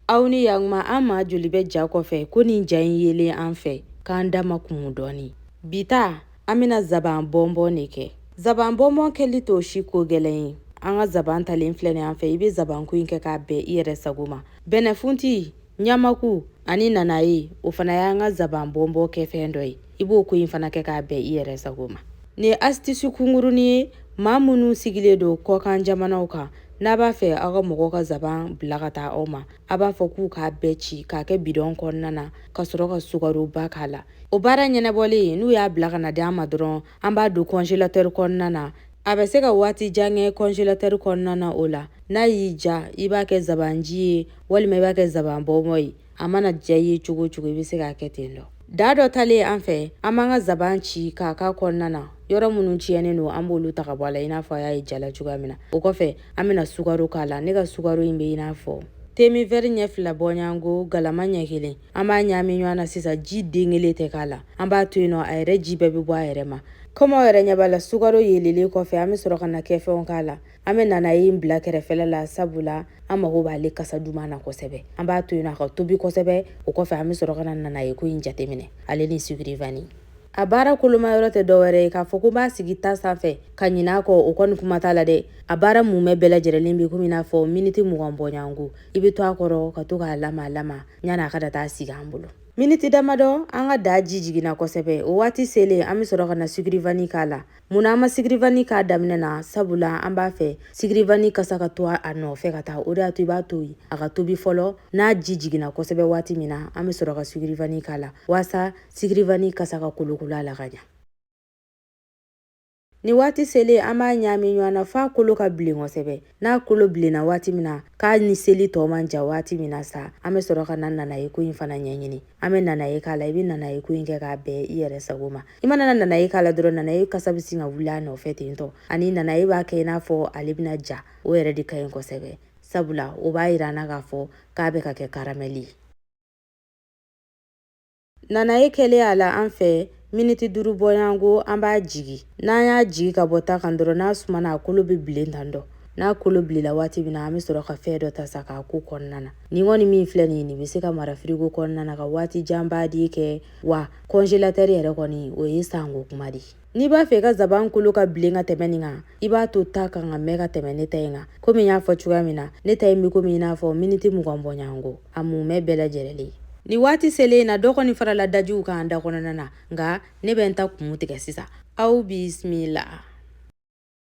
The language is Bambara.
aw ni yangma an ma joli bɛ ja kɔfɛ ko nin ja in yelen an fɛ k'an da ma kumu dɔɔni. Bita an bɛna zaban bɔnbɔn de kɛ. Zaban bɔnbɔn kɛli t'o si ko gɛlɛn ye. An ka zaban talen filɛ nin an fɛ, i bɛ zaban ko in kɛ k'a bɛn i yɛrɛ sago ma. Bɛnɛfunti, ɲamaku ani nanaye o fana y'an ka zaban bɔnbɔn kɛ fɛn dɔ ye. I b'o ko in fana kɛ k'a bɛn i yɛrɛ sago ma. Ni astuce kungurunin ye maa minnu sigilen don kɔkan jamanaw kan. N'a b'a fɛ aw ka mɔgɔw ka zaban bila ka taa aw ma, a b'a fɔ k'u k'a bɛɛ ci k'a kɛ bidon kɔnɔna na ka sɔrɔ ka sukaroba k'a la. O baara ɲɛnɛbɔlen n'u y'a bila ka na di an ma dɔrɔn an b'a don congélateur kɔnɔna na. A bɛ se ka waati jan kɛ congélateur kɔnɔna na o la. N'a y'i ja i b'a kɛ zabanji ye walima i b'a kɛ zaban bɔnbɔn ye. A mana ja i ye cogo cogo i bɛ se k'a kɛ ten dɔ. Da dɔ talen an fɛ an b'an ka zaban ci k'a k'a kɔnɔna na. Yɔrɔ minnu ciyɛnen don an b'olu ta ka bɔ a la i n'a fɔ a y'a ye jala cogoya min na. O kɔfɛ an bɛna sukaro k'a la. Ne ka sukaro in bɛ i n'a fɔ temi verre ɲɛ 2 bɔɲango galama ɲɛ 1. An b'a ɲami ɲɔgɔn na sisan, ji den kelen tɛ k'a la. An b'a to yen nɔ a yɛrɛ ji bɛɛ bɛ bɔ a yɛrɛ ma. Comme aw yɛrɛ ɲɛ b'a la sukaro yelelen kɔfɛ an bɛ sɔrɔ ka na kɛfɛnw k'a la. An bɛ nanaye in bila kɛrɛfɛla la sabula an mago b'ale kasa duman na kosɛbɛ. An b'a to yen nɔ a ka tobi kosɛbɛ. O kɔfɛ an bɛ sɔrɔ ka na nanaye ko in jateminɛ ale ni sucre vanille. A baara koloma yɔrɔ tɛ dɔwɛrɛ ye k'a fɔ ko b'a sigi ta sanfɛ ka ɲin'a kɔ o kɔni kuma t'a la dɛ. A baara munmɛ bɛɛ lajɛlen bɛ komi n'a fɔ miniti 20 bɔɲango. I bɛ to a kɔrɔ ka to k'a lama yan'a ka taa sigi an bolo. Miniti damadɔ an ka da ji jiginna kosɛbɛ. O waati selen an bɛ sɔrɔ ka na sucre vanille k'a la. Munna an ma sucre vanille k'a daminɛ na sabula an b'a fɛ sucre vanille kasa ka to a nɔfɛ ka taa. O de y'a to i b'a to yen a ka tobi fɔlɔ. N'a ji jiginna kosɛbɛ waati min na an bɛ sɔrɔ ka sucre vanille k'a la walasa sucre vanille kasa ka kolokolo a la ka ɲa. Ni waati selen an b'a ɲami ɲɔgɔn na f'a kolo ka bilen kosɛbɛ. N'a kolo bilenna waati min na k'a ni seli tɔ man ja waati min na sa an bɛ sɔrɔ ka na nanaye ko in fana ɲɛɲini. An bɛ nanaye k'a la. I bɛ nanaye ko in kɛ k'a bɛn i yɛrɛ sago ma. I mana nanaye k'a la dɔrɔn nanaye kasa bɛ sin ka wuli a nɔfɛ ten tɔ. Ani nanaye b'a kɛ i n'a fɔ ale bɛna ja. O yɛrɛ de ka ɲi kosɛbɛ. Sabula o b'a yira an na k'a fɔ k'a bɛ ka kɛ caramel ye. Nanaye kɛlen a la an fɛ miniti 5 bɔɲango an b'a jigi. N'an y'a jigi ka bɔ ta kan dɔrɔn n'a sumana a kolo bɛ bilen tan dɔ. N'a kolo bilenna waati min na an bɛ sɔrɔ ka fɛn dɔ ta sa k'a ko kɔnɔna na. Ni kɔni min filɛ nin ye nin bɛ se ka mara frigo kɔnɔna na ka waati jan baden kɛ wa congélateur yɛrɛ kɔni o ye sanko kuma de. N'i b'a fɛ i ka zaban kolo ka bilen ka tɛmɛ nin kan i b'a to ta kan ka mɛn ka tɛmɛ ne ta in kan. Komi n y'a fɔ cogoya min na ne ta in bɛ komi i n'a fɔ miniti 20 bɔɲango a munmɛ bɛɛ lajɛlen. Ni waati selen na dɔ kɔni farala dajiw kan da kɔnɔna na nka ne bɛ n ta kumu tigɛ sisan. Aw bisimila.